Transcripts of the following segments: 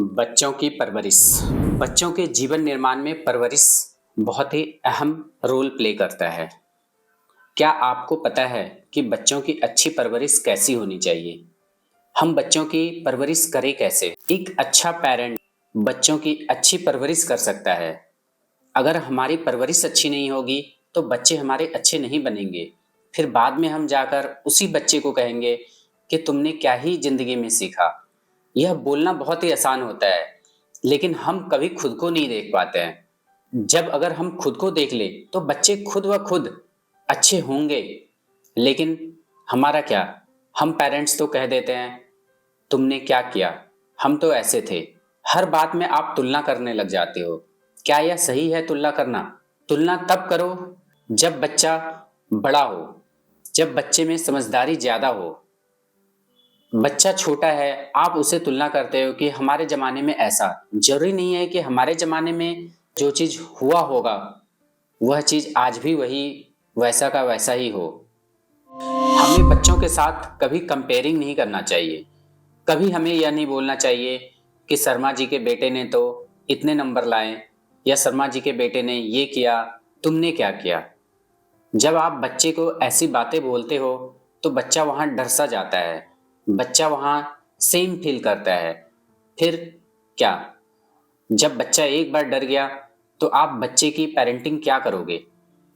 बच्चों की परवरिश। बच्चों के जीवन निर्माण में परवरिश बहुत ही अहम रोल प्ले करता है। क्या आपको पता है कि बच्चों की अच्छी परवरिश कैसी होनी चाहिए? हम बच्चों की परवरिश करें कैसे? एक अच्छा पेरेंट बच्चों की अच्छी परवरिश कर सकता है। अगर हमारी परवरिश अच्छी नहीं होगी तो बच्चे हमारे अच्छे नहीं बनेंगे। फिर बाद में हम जाकर उसी बच्चे को कहेंगे कि तुमने क्या ही जिंदगी में सीखा। यह बोलना बहुत ही आसान होता है, लेकिन हम कभी खुद को नहीं देख पाते हैं। जब अगर हम खुद को देख ले तो बच्चे खुद व खुद अच्छे होंगे। लेकिन हमारा क्या, हम पेरेंट्स तो कह देते हैं तुमने क्या किया, हम तो ऐसे थे। हर बात में आप तुलना करने लग जाते हो। क्या यह सही है तुलना करना? तुलना तब करो जब बच्चा बड़ा हो, जब बच्चे में समझदारी ज्यादा हो। बच्चा छोटा है, आप उसे तुलना करते हो कि हमारे जमाने में ऐसा। जरूरी नहीं है कि हमारे जमाने में जो चीज हुआ होगा वह चीज आज भी वही वैसा का वैसा ही हो। हमें बच्चों के साथ कभी कंपेयरिंग नहीं करना चाहिए। कभी हमें यह नहीं बोलना चाहिए कि शर्मा जी के बेटे ने तो इतने नंबर लाए, या शर्मा जी के बेटे ने ये किया, तुमने क्या किया। जब आप बच्चे को ऐसी बातें बोलते हो तो बच्चा वहां डर सा जाता है, बच्चा वहां सेम फील करता है। फिर क्या, जब बच्चा एक बार डर गया तो आप बच्चे की पेरेंटिंग क्या करोगे?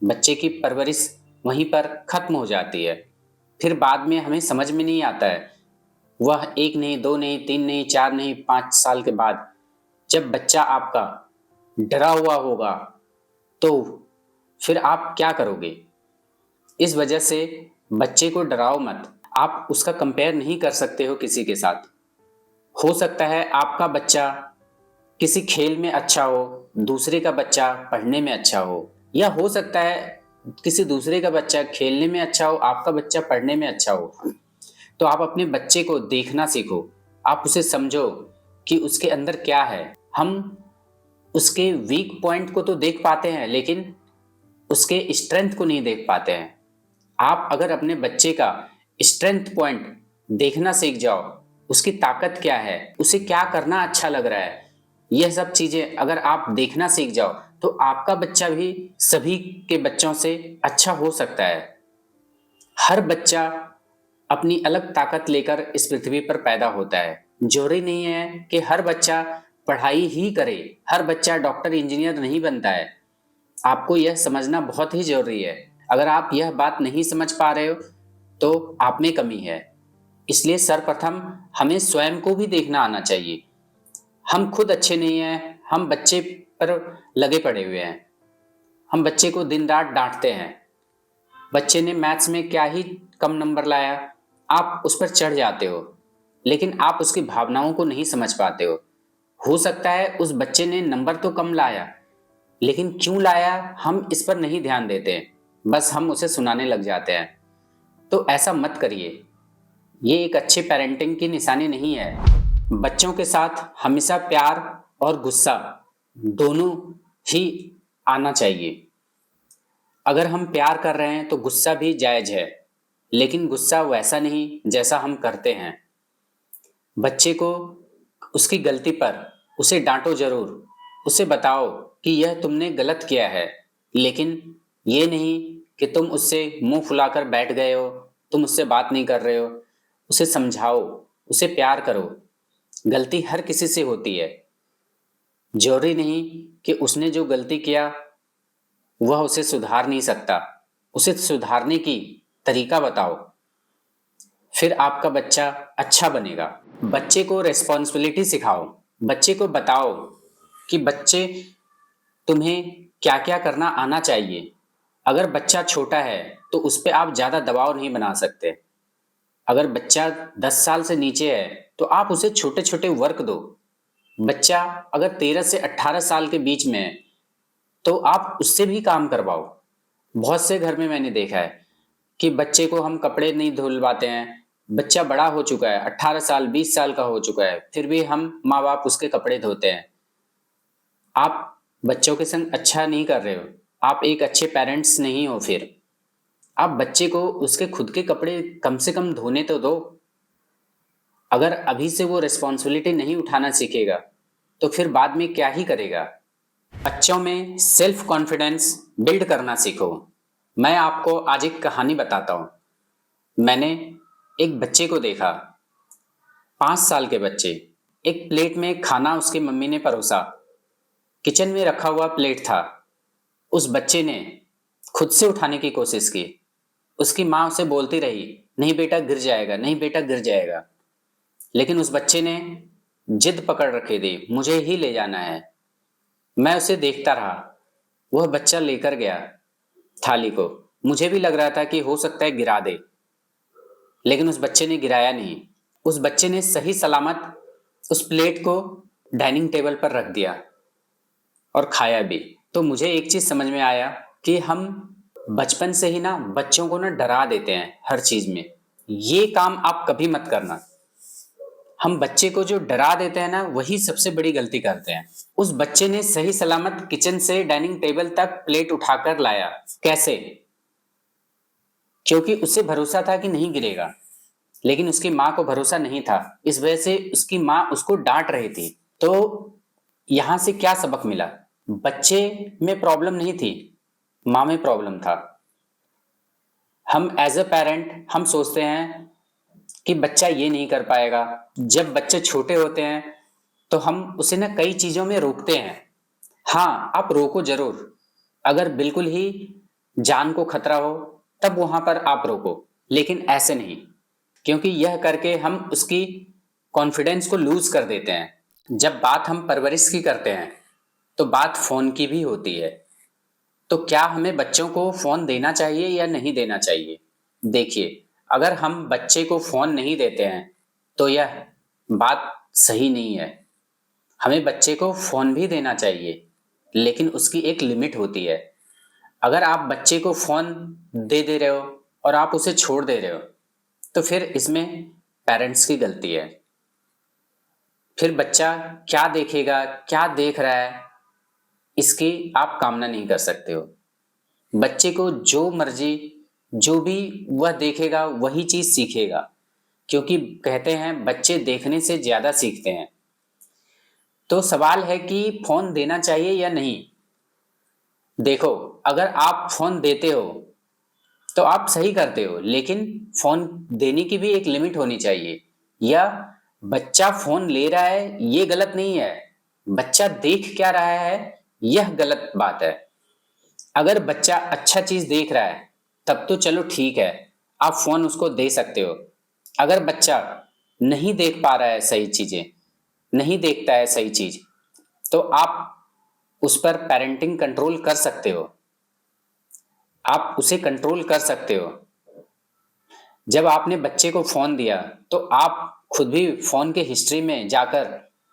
बच्चे की परवरिश वहीं पर खत्म हो जाती है। फिर बाद में हमें समझ में नहीं आता है। वह एक नहीं, दो नहीं, तीन नहीं, चार नहीं, 5 साल के बाद जब बच्चा आपका डरा हुआ होगा तो फिर आप क्या करोगे? इस वजह से बच्चे को डराओ मत। आप उसका कंपेयर नहीं कर सकते हो किसी के साथ। हो सकता है आपका बच्चा किसी खेल में अच्छा हो, दूसरे का बच्चा पढ़ने में अच्छा हो, या हो सकता है किसी दूसरे का बच्चा खेलने में अच्छा हो, आपका बच्चा पढ़ने में अच्छा हो। तो आप अपने बच्चे को देखना सीखो। आप उसे समझो कि उसके अंदर क्या है। हम उसके वीक पॉइंट को तो देख पाते हैं, लेकिन उसके स्ट्रेंथ को नहीं देख पाते हैं। आप अगर अपने बच्चे का स्ट्रेंथ पॉइंट देखना सीख जाओ, उसकी ताकत क्या है, उसे क्या करना अच्छा लग रहा है, यह सब चीजें अगर आप देखना सीख जाओ तो आपका बच्चा भी सभी के बच्चों से अच्छा हो सकता है। हर बच्चा अपनी अलग ताकत लेकर इस पृथ्वी पर पैदा होता है। जरूरी नहीं है कि हर बच्चा पढ़ाई ही करे, हर बच्चा डॉक्टर इंजीनियर नहीं बनता है। आपको यह समझना बहुत ही जरूरी है। अगर आप यह बात नहीं समझ पा रहे हो तो आप में कमी है। इसलिए सर्वप्रथम हमें स्वयं को भी देखना आना चाहिए। हम खुद अच्छे नहीं हैं, हम बच्चे पर लगे पड़े हुए हैं। हम बच्चे को दिन रात डांटते हैं। बच्चे ने मैथ्स में क्या ही कम नंबर लाया, आप उस पर चढ़ जाते हो, लेकिन आप उसकी भावनाओं को नहीं समझ पाते हो सकता है उस बच्चे ने नंबर तो कम लाया, लेकिन क्यों लाया हम इस पर नहीं ध्यान देते, बस हम उसे सुनाने लग जाते हैं। तो ऐसा मत करिए। ये एक अच्छे पेरेंटिंग की निशानी नहीं है। बच्चों के साथ हमेशा प्यार और गुस्सा दोनों ही आना चाहिए। अगर हम प्यार कर रहे हैं तो गुस्सा भी जायज है, लेकिन गुस्सा वैसा नहीं जैसा हम करते हैं। बच्चे को उसकी गलती पर उसे डांटो जरूर, उसे बताओ कि यह तुमने गलत किया है, लेकिन ये नहीं कि तुम उससे मुंह फुलाकर बैठ गए हो, तुम उससे बात नहीं कर रहे हो। उसे समझाओ, उसे प्यार करो। गलती हर किसी से होती है। जरूरी नहीं कि उसने जो गलती किया वह उसे सुधार नहीं सकता। उसे सुधारने की तरीका बताओ, फिर आपका बच्चा अच्छा बनेगा। बच्चे को रेस्पॉन्सिबिलिटी सिखाओ। बच्चे को बताओ कि बच्चे तुम्हें क्या क्या करना आना चाहिए। अगर बच्चा छोटा है तो उस पर आप ज्यादा दबाव नहीं बना सकते। अगर बच्चा 10 साल से नीचे है तो आप उसे छोटे छोटे वर्क दो। बच्चा अगर 13 से 18 साल के बीच में है तो आप उससे भी काम करवाओ। बहुत से घर में मैंने देखा है कि बच्चे को हम कपड़े नहीं धुलवाते हैं। बच्चा बड़ा हो चुका है, 18 साल 20 साल का हो चुका है, फिर भी हम माँ बाप उसके कपड़े धोते हैं। आप बच्चों के संग अच्छा नहीं कर रहे हो, आप एक अच्छे पेरेंट्स नहीं हो। फिर आप बच्चे को उसके खुद के कपड़े कम से कम धोने तो दो। अगर अभी से वो रिस्पॉन्सिबिलिटी नहीं उठाना सीखेगा तो फिर बाद में क्या ही करेगा। बच्चों में सेल्फ कॉन्फिडेंस बिल्ड करना सीखो। मैं आपको आज एक कहानी बताता हूँ। मैंने एक बच्चे को देखा, 5 साल के बच्चे। एक प्लेट में खाना उसकी मम्मी ने परोसा। किचन में रखा हुआ प्लेट था। उस बच्चे ने खुद से उठाने की कोशिश की। उसकी माँ उसे बोलती रही, नहीं बेटा गिर जाएगा, नहीं बेटा गिर जाएगा। लेकिन उस बच्चे ने जिद पकड़ रखी थी, मुझे ही ले जाना है। मैं उसे देखता रहा। वह बच्चा लेकर गया थाली को। मुझे भी लग रहा था कि हो सकता है गिरा दे, लेकिन उस बच्चे ने गिराया नहीं। उस बच्चे ने सही सलामत उस प्लेट को डाइनिंग टेबल पर रख दिया और खाया भी। तो मुझे एक चीज समझ में आया कि हम बचपन से ही ना बच्चों को ना डरा देते हैं हर चीज में। ये काम आप कभी मत करना। हम बच्चे को जो डरा देते हैं ना, वही सबसे बड़ी गलती करते हैं। उस बच्चे ने सही सलामत किचन से डाइनिंग टेबल तक प्लेट उठाकर लाया। कैसे? क्योंकि उसे भरोसा था कि नहीं गिरेगा, लेकिन उसकी माँ को भरोसा नहीं था। इस वजह से उसकी माँ उसको डांट रही थी। तो यहां से क्या सबक मिला? बच्चे में प्रॉब्लम नहीं थी, माँ में प्रॉब्लम था। हम एज अ पेरेंट हम सोचते हैं कि बच्चा ये नहीं कर पाएगा। जब बच्चे छोटे होते हैं तो हम उसे ना कई चीजों में रोकते हैं। हाँ, आप रोको जरूर। अगर बिल्कुल ही जान को खतरा हो तब वहां पर आप रोको, लेकिन ऐसे नहीं, क्योंकि यह करके हम उसकी कॉन्फिडेंस को लूज कर देते हैं। जब बात हम परवरिश की करते हैं तो बात फोन की भी होती है। तो क्या हमें बच्चों को फोन देना चाहिए या नहीं देना चाहिए? देखिए, अगर हम बच्चे को फोन नहीं देते हैं तो यह बात सही नहीं है। हमें बच्चे को फोन भी देना चाहिए, लेकिन उसकी एक लिमिट होती है। अगर आप बच्चे को फोन दे रहे हो और आप उसे छोड़ दे रहे हो, तो फिर इसमें पेरेंट्स की गलती है। फिर बच्चा क्या देखेगा, क्या देख रहा है, इसकी आप कामना नहीं कर सकते हो। बच्चे को जो मर्जी, जो भी वह देखेगा वही चीज सीखेगा, क्योंकि कहते हैं बच्चे देखने से ज्यादा सीखते हैं। तो सवाल है कि फोन देना चाहिए या नहीं। देखो, अगर आप फोन देते हो तो आप सही करते हो, लेकिन फोन देने की भी एक लिमिट होनी चाहिए। या बच्चा फोन ले रहा है ये गलत नहीं है, बच्चा देख क्या रहा है यह गलत बात है। अगर बच्चा अच्छा चीज देख रहा है तब तो चलो ठीक है, आप फोन उसको दे सकते हो। अगर बच्चा नहीं देख पा रहा है सही चीजें, नहीं देखता है सही चीज, तो आप उस पर पेरेंटिंग कंट्रोल कर सकते हो, आप उसे कंट्रोल कर सकते हो। जब आपने बच्चे को फोन दिया तो आप खुद भी फोन के हिस्ट्री में जाकर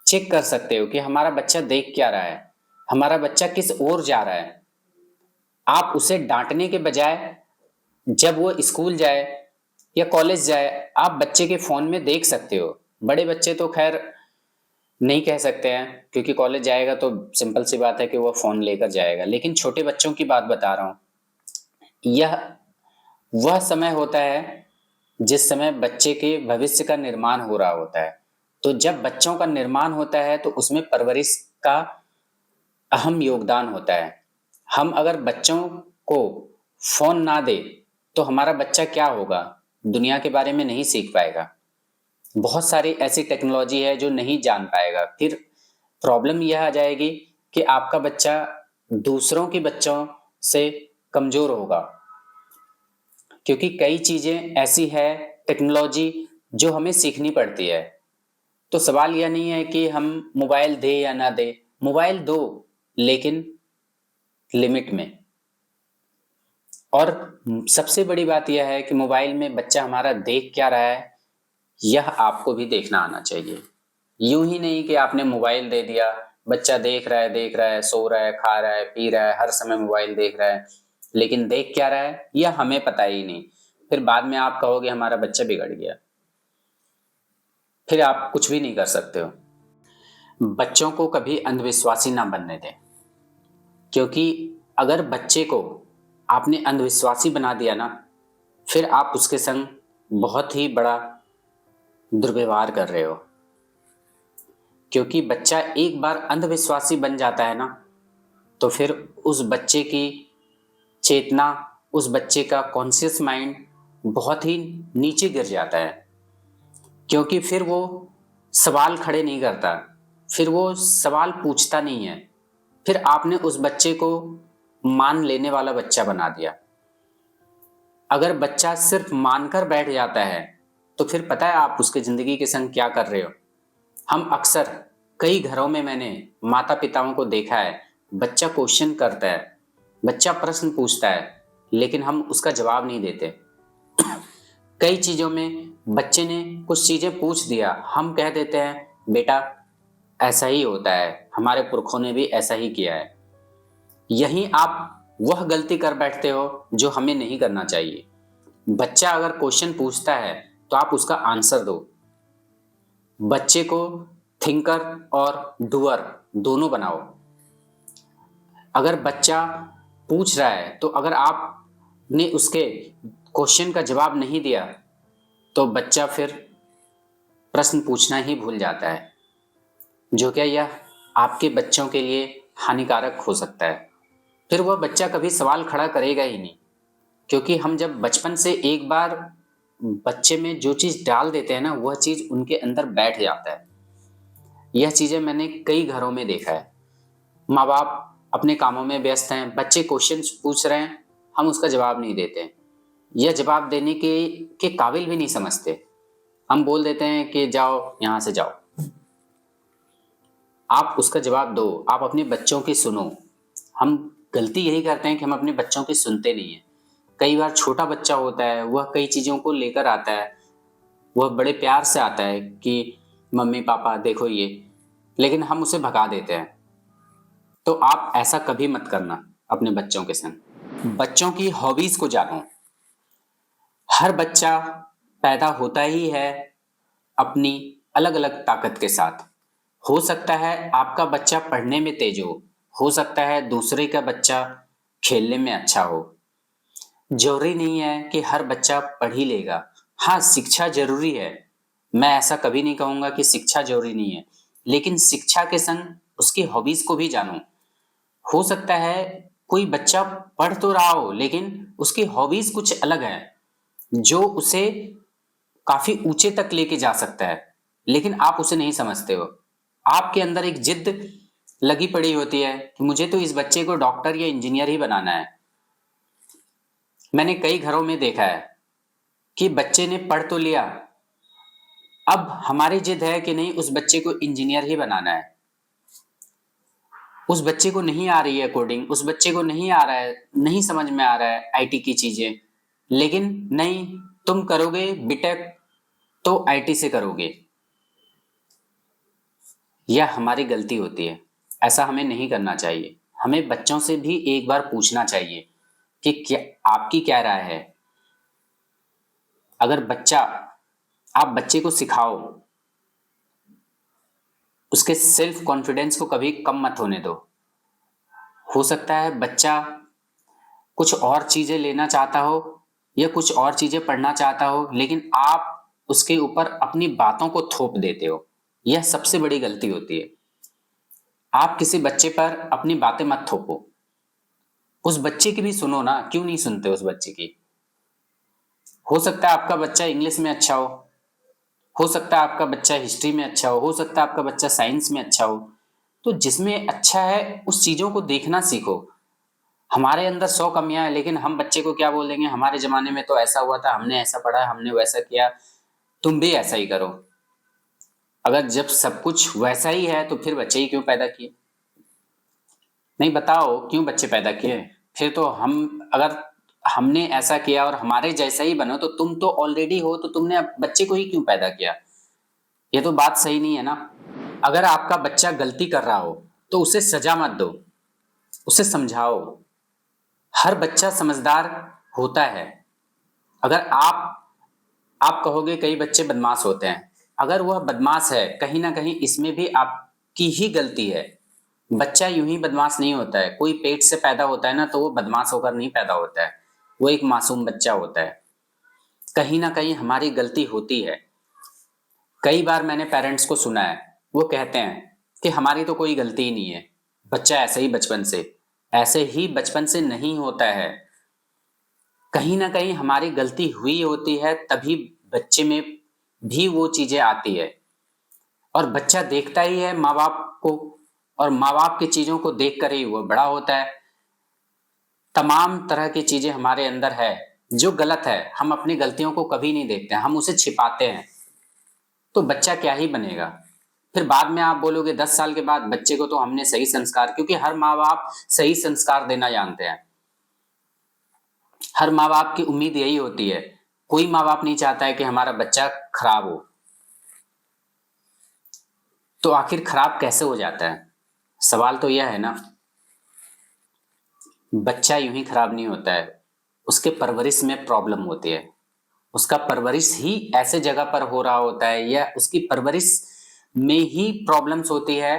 चेक कर सकते हो कि हमारा बच्चा देख क्या रहा है, हमारा बच्चा किस ओर जा रहा है। आप उसे डांटने के बजाय जब वो स्कूल जाए या कॉलेज जाए, आप बच्चे के फोन में देख सकते हो। बड़े बच्चे तो खैर नहीं कह सकते हैं, क्योंकि कॉलेज जाएगा तो सिंपल सी बात है कि वो फोन लेकर जाएगा, लेकिन छोटे बच्चों की बात बता रहा हूं। यह वह समय होता है जिस समय बच्चे के भविष्य का निर्माण हो रहा होता है। तो जब बच्चों का निर्माण होता है तो उसमें परवरिश का अहम योगदान होता है। हम अगर बच्चों को फोन ना दे तो हमारा बच्चा क्या होगा, दुनिया के बारे में नहीं सीख पाएगा। बहुत सारी ऐसी टेक्नोलॉजी है जो नहीं जान पाएगा। फिर प्रॉब्लम यह आ जाएगी कि आपका बच्चा दूसरों के बच्चों से कमजोर होगा, क्योंकि कई चीजें ऐसी है टेक्नोलॉजी जो हमें सीखनी पड़ती है। तो सवाल यह नहीं है कि हम मोबाइल दे या ना दे, मोबाइल दो लेकिन लिमिट में। और सबसे बड़ी बात यह है कि मोबाइल में बच्चा हमारा देख क्या रहा है यह आपको भी देखना आना चाहिए। यूं ही नहीं कि आपने मोबाइल दे दिया, बच्चा देख रहा है, सो रहा है, खा रहा है, पी रहा है, हर समय मोबाइल देख रहा है, लेकिन देख क्या रहा है यह हमें पता ही नहीं। फिर बाद में आप कहोगे हमारा बच्चा बिगड़ गया, फिर आप कुछ भी नहीं कर सकते हो। बच्चों को कभी अंधविश्वासी ना बनने दें, क्योंकि अगर बच्चे को आपने अंधविश्वासी बना दिया ना, फिर आप उसके संग बहुत ही बड़ा दुर्व्यवहार कर रहे हो। क्योंकि बच्चा एक बार अंधविश्वासी बन जाता है ना, तो फिर उस बच्चे की चेतना, उस बच्चे का कॉन्शियस माइंड बहुत ही नीचे गिर जाता है। क्योंकि फिर वो सवाल खड़े नहीं करता, फिर वो सवाल पूछता नहीं है। फिर आपने उस बच्चे को मान लेने वाला बच्चा बना दिया। अगर बच्चा सिर्फ मानकर बैठ जाता है तो फिर पता है आप उसके जिंदगी के संग क्या कर रहे हो। हम अक्सर कई घरों में मैंने माता पिताओं को देखा है, बच्चा क्वेश्चन करता है, बच्चा प्रश्न पूछता है, लेकिन हम उसका जवाब नहीं देते। कई चीजों में बच्चे ने कुछ चीजें पूछ दिया, हम कह देते हैं बेटा ऐसा ही होता है, हमारे पुरखों ने भी ऐसा ही किया है। यहीं आप वह गलती कर बैठते हो जो हमें नहीं करना चाहिए। बच्चा अगर क्वेश्चन पूछता है तो आप उसका आंसर दो। बच्चे को थिंकर और डूअर दोनों बनाओ। अगर बच्चा पूछ रहा है तो अगर आपने उसके क्वेश्चन का जवाब नहीं दिया तो बच्चा फिर प्रश्न पूछना ही भूल जाता है, जो क्या यह आपके बच्चों के लिए हानिकारक हो सकता है। फिर वह बच्चा कभी सवाल खड़ा करेगा ही नहीं, क्योंकि हम जब बचपन से एक बार बच्चे में जो चीज डाल देते हैं ना, वह चीज उनके अंदर बैठ जाता है। यह चीजें मैंने कई घरों में देखा है। माँ बाप अपने कामों में व्यस्त हैं, बच्चे क्वेश्चन पूछ रहे हैं, हम उसका जवाब नहीं देते। यह जवाब देने के काबिल भी नहीं समझते। हम बोल देते हैं कि जाओ यहां से जाओ। आप उसका जवाब दो, आप अपने बच्चों की सुनो। हम गलती यही करते हैं कि हम अपने बच्चों की सुनते नहीं है। कई बार छोटा बच्चा होता है, वह कई चीजों को लेकर आता है, वह बड़े प्यार से आता है कि मम्मी पापा देखो ये, लेकिन हम उसे भगा देते हैं। तो आप ऐसा कभी मत करना अपने बच्चों के संग। बच्चों की हॉबीज को जानो। हर बच्चा पैदा होता ही है अपनी अलग अलग ताकत के साथ। हो सकता है आपका बच्चा पढ़ने में तेज हो सकता है दूसरे का बच्चा खेलने में अच्छा हो। जरूरी नहीं है कि हर बच्चा पढ़ ही लेगा। हाँ, शिक्षा जरूरी है। मैं ऐसा कभी नहीं कहूंगा कि शिक्षा जरूरी नहीं है, लेकिन शिक्षा के संग उसकी हॉबीज को भी जानो। हो सकता है कोई बच्चा पढ़ तो रहा हो लेकिन उसकी हॉबीज कुछ अलग है, जो उसे काफी ऊंचे तक लेके जा सकता है, लेकिन आप उसे नहीं समझते हो। आपके अंदर एक जिद लगी पड़ी होती है कि मुझे तो इस बच्चे को डॉक्टर या इंजीनियर ही बनाना है। मैंने कई घरों में देखा है कि बच्चे ने पढ़ तो लिया, अब हमारी जिद है कि नहीं उस बच्चे को इंजीनियर ही बनाना है। उस बच्चे को नहीं आ रही है कोडिंग, उस बच्चे को नहीं आ रहा है, नहीं समझ में आ रहा है आईटी की चीजें, लेकिन नहीं, तुम करोगे बीटेक तो आईटी से करोगे। यह हमारी गलती होती है। ऐसा हमें नहीं करना चाहिए। हमें बच्चों से भी एक बार पूछना चाहिए कि क्या आपकी क्या राय है। अगर आप बच्चे को सिखाओ, उसके सेल्फ कॉन्फिडेंस को कभी कम मत होने दो। हो सकता है बच्चा कुछ और चीजें लेना चाहता हो या कुछ और चीजें पढ़ना चाहता हो, लेकिन आप उसके ऊपर अपनी बातों को थोप देते हो। यह सबसे बड़ी गलती होती है। आप किसी बच्चे पर अपनी बातें मत थोपो। उस बच्चे की भी सुनो ना, क्यों नहीं सुनते उस बच्चे की। हो सकता है आपका बच्चा इंग्लिश में अच्छा हो सकता है आपका बच्चा हिस्ट्री में अच्छा हो सकता है आपका बच्चा साइंस में अच्छा हो। तो जिसमें अच्छा है उस चीजों को देखना सीखो। हमारे अंदर 100 कमियां हैं, लेकिन हम बच्चे को क्या बोल देंगे, हमारे जमाने में तो ऐसा हुआ था, हमने ऐसा पढ़ा, हमने वैसा किया, तुम भी ऐसा ही करो। अगर जब सब कुछ वैसा ही है तो फिर बच्चे ही क्यों पैदा किए? नहीं, बताओ क्यों बच्चे पैदा किए? फिर तो अगर हमने ऐसा किया और हमारे जैसा ही बनो तो तुम तो ऑलरेडी हो, तो तुमने अब बच्चे को ही क्यों पैदा किया? ये तो बात सही नहीं है ना। अगर आपका बच्चा गलती कर रहा हो तो उसे सजा मत दो, उसे समझाओ। हर बच्चा समझदार होता है। अगर आप कहोगे कई बच्चे बदमाश होते हैं, अगर वह बदमाश है कहीं ना कहीं इसमें भी आपकी ही गलती है। बच्चा यूं ही बदमाश नहीं होता है। कोई पेट से पैदा होता है ना तो वो बदमाश होकर नहीं पैदा होता है, वो एक मासूम बच्चा होता है। कहीं ना कहीं हमारी गलती होती है। कई बार मैंने पेरेंट्स को सुना है, वो कहते हैं कि हमारी तो कोई गलती ही नहीं है, बच्चा ऐसे ही बचपन से नहीं होता है। कहीं ना कहीं हमारी गलती हुई होती है, तभी बच्चे में भी वो चीजें आती है। और बच्चा देखता ही है माँ बाप को, और माँ बाप की चीजों को देख कर ही वो बड़ा होता है। तमाम तरह की चीजें हमारे अंदर है जो गलत है, हम अपनी गलतियों को कभी नहीं देखते हैं, हम उसे छिपाते हैं। तो बच्चा क्या ही बनेगा। फिर बाद में आप बोलोगे 10 साल के बाद बच्चे को तो हमने सही संस्कार, क्योंकि हर माँ बाप सही संस्कार देना जानते हैं। हर माँ बाप की उम्मीद यही होती है। कोई माँ बाप नहीं चाहता है कि हमारा बच्चा खराब हो। तो आखिर खराब कैसे हो जाता है? सवाल तो यह है ना। बच्चा यूं ही खराब नहीं होता है, उसके परवरिश में प्रॉब्लम होती है। उसका परवरिश ही ऐसे जगह पर हो रहा होता है, या उसकी परवरिश में ही प्रॉब्लम्स होती है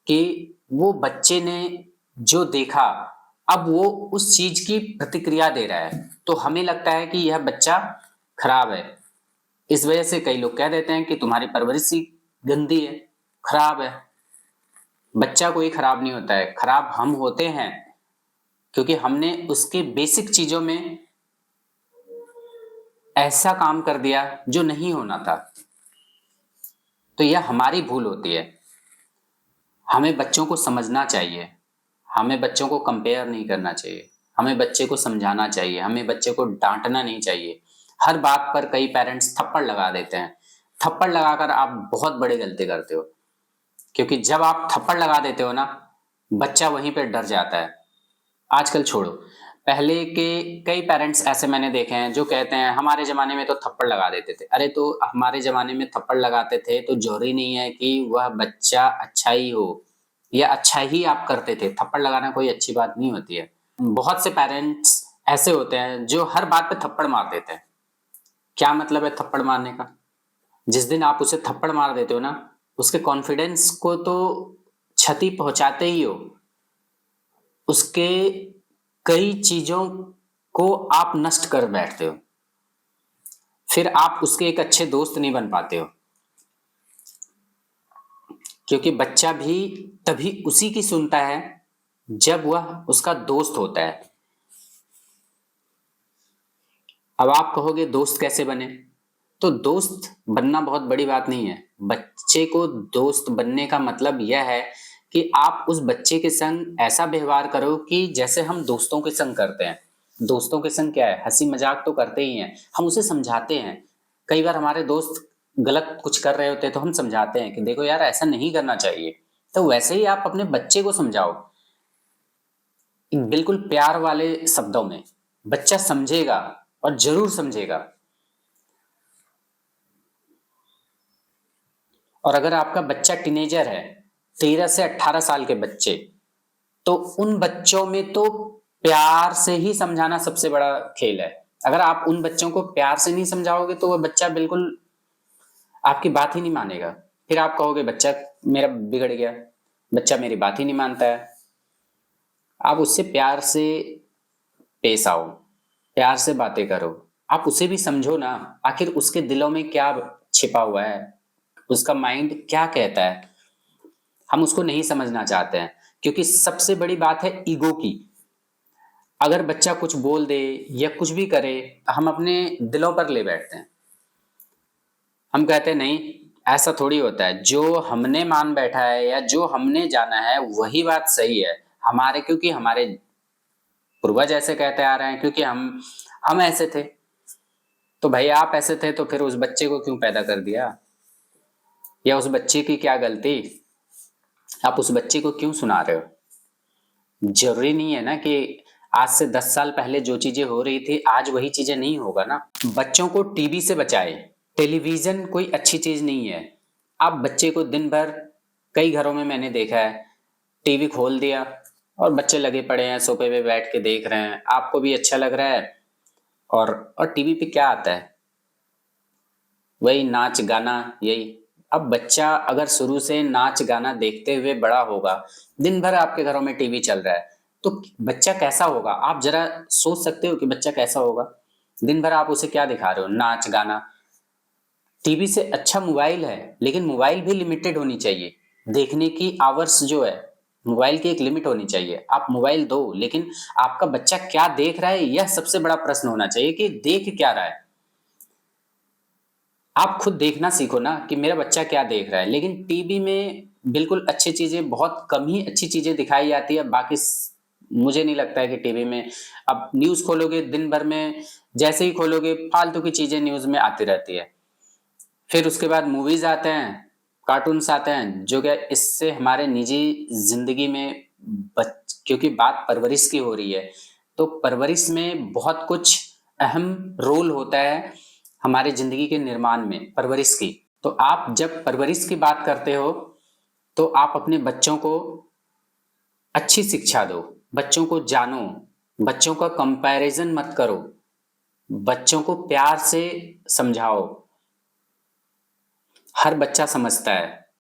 कि वो बच्चे ने जो देखा, अब वो उस चीज की प्रतिक्रिया दे रहा है, तो हमें लगता है कि यह बच्चा खराब है। इस वजह से कई लोग कह देते हैं कि तुम्हारी परवरिश ही गंदी है, खराब है। बच्चा कोई खराब नहीं होता है, खराब हम होते हैं, क्योंकि हमने उसके बेसिक चीजों में ऐसा काम कर दिया जो नहीं होना था। तो यह हमारी भूल होती है। हमें बच्चों को समझना चाहिए, हमें बच्चों को कंपेयर नहीं करना चाहिए, हमें बच्चे को समझाना चाहिए, हमें बच्चे को डांटना नहीं चाहिए। हर बात पर कई पेरेंट्स थप्पड़ लगा देते हैं। थप्पड़ लगाकर आप बहुत बड़ी गलती करते हो, क्योंकि जब आप थप्पड़ लगा देते हो ना, बच्चा वहीं पे डर जाता है। आजकल छोड़ो, पहले के कई पेरेंट्स ऐसे मैंने देखे हैं जो कहते हैं हमारे जमाने में तो थप्पड़ लगा देते थे। अरे तो हमारे जमाने में थप्पड़ लगाते थे तो जरूरी नहीं है कि वह बच्चा अच्छा ही हो या अच्छा ही आप करते थे। थप्पड़ लगाना कोई अच्छी बात नहीं होती है। बहुत से पेरेंट्स ऐसे होते हैं जो हर बात पे थप्पड़ मार देते हैं। क्या मतलब है थप्पड़ मारने का? जिस दिन आप उसे थप्पड़ मार देते हो ना, उसके कॉन्फिडेंस को तो क्षति पहुंचाते ही हो। उसके कई चीजों को आप नष्ट कर बैठते हो। फिर आप उसके एक अच्छे दोस्त नहीं बन पाते हो, क्योंकि बच्चा भी तभी उसी की सुनता है जब वह उसका दोस्त होता है। अब आप कहोगे दोस्त कैसे बने? तो दोस्त बनना बहुत बड़ी बात नहीं है। बच्चे को दोस्त बनने का मतलब यह है कि आप उस बच्चे के संग ऐसा व्यवहार करो कि जैसे हम दोस्तों के संग करते हैं। दोस्तों के संग क्या है, हंसी मजाक तो करते ही हैं, हम उसे समझाते हैं। कई बार हमारे दोस्त गलत कुछ कर रहे होते हैं तो हम समझाते हैं कि देखो यार ऐसा नहीं करना चाहिए। तो वैसे ही आप अपने बच्चे को समझाओ, बिल्कुल प्यार वाले शब्दों में। बच्चा समझेगा, और जरूर समझेगा। और अगर आपका बच्चा टीनेजर है, 13 से 18 साल के बच्चे, तो उन बच्चों में तो प्यार से ही समझाना सबसे बड़ा खेल है। अगर आप उन बच्चों को प्यार से नहीं समझाओगे तो वह बच्चा बिल्कुल आपकी बात ही नहीं मानेगा। फिर आप कहोगे बच्चा मेरा बिगड़ गया, बच्चा मेरी बात ही नहीं मानता है। आप उससे प्यार से पेश आओ, प्यार से बातें करो। आप उसे भी समझो ना, आखिर उसके दिलों में क्या छिपा हुआ है, उसका माइंड क्या कहता है। हम उसको नहीं समझना चाहते हैं, क्योंकि सबसे बड़ी बात है ईगो की। अगर बच्चा कुछ बोल दे या कुछ भी करे, हम अपने दिलों पर ले बैठते हैं। हम कहते हैं नहीं, ऐसा थोड़ी होता है, जो हमने मान बैठा है या जो हमने जाना है वही बात सही है हमारे, क्योंकि हमारे पूर्वज ऐसे कहते आ रहे हैं, क्योंकि हम ऐसे थे। तो भाई आप ऐसे थे तो फिर उस बच्चे को क्यों पैदा कर दिया? या उस बच्चे की क्या गलती? आप उस बच्चे को क्यों सुना रहे हो? जरूरी नहीं है ना कि आज से 10 साल पहले जो चीजें हो रही थी आज वही चीजें नहीं होगा ना। बच्चों को टीवी से बचाए। टेलीविजन कोई अच्छी चीज नहीं है। आप बच्चे को दिन भर, कई घरों में मैंने देखा है, टीवी खोल दिया और बच्चे लगे पड़े हैं सोफे पे बैठ के देख रहे हैं, आपको भी अच्छा लग रहा है। और टीवी पे क्या आता है? वही नाच गाना, यही। अब बच्चा अगर शुरू से नाच गाना देखते हुए बड़ा होगा, दिन भर आपके घरों में टीवी चल रहा है, तो बच्चा कैसा होगा? आप जरा सोच सकते हो कि बच्चा कैसा होगा? दिन भर आप उसे क्या दिखा रहे हो? नाच गाना। टीवी से अच्छा मोबाइल है, लेकिन मोबाइल भी लिमिटेड होनी चाहिए। देखने की आवर्स जो है, मोबाइल की एक लिमिट होनी चाहिए। आप मोबाइल दो, लेकिन आपका बच्चा क्या देख रहा है यह सबसे बड़ा प्रश्न होना चाहिए कि देख क्या रहा है। आप खुद देखना सीखो ना कि मेरा बच्चा क्या देख रहा है। लेकिन टीवी में बिल्कुल अच्छी चीजें, बहुत कम ही अच्छी चीजें दिखाई जाती है। बाकी मुझे नहीं लगता है कि टीवी में, अब न्यूज खोलोगे दिन भर में, जैसे ही खोलोगे फालतू की चीजें न्यूज में आती रहती है। फिर उसके बाद मूवीज आते हैं, कार्टून्स आते हैं, जो कि इससे हमारे निजी जिंदगी में क्योंकि बात परवरिश की हो रही है, तो परवरिश में बहुत कुछ अहम रोल होता है हमारे जिंदगी के निर्माण में, परवरिश की। तो आप जब परवरिश की बात करते हो तो आप अपने बच्चों को अच्छी शिक्षा दो, बच्चों को जानो, बच्चों का कंपैरिजन मत करो, बच्चों को प्यार से समझाओ। हर बच्चा समझता है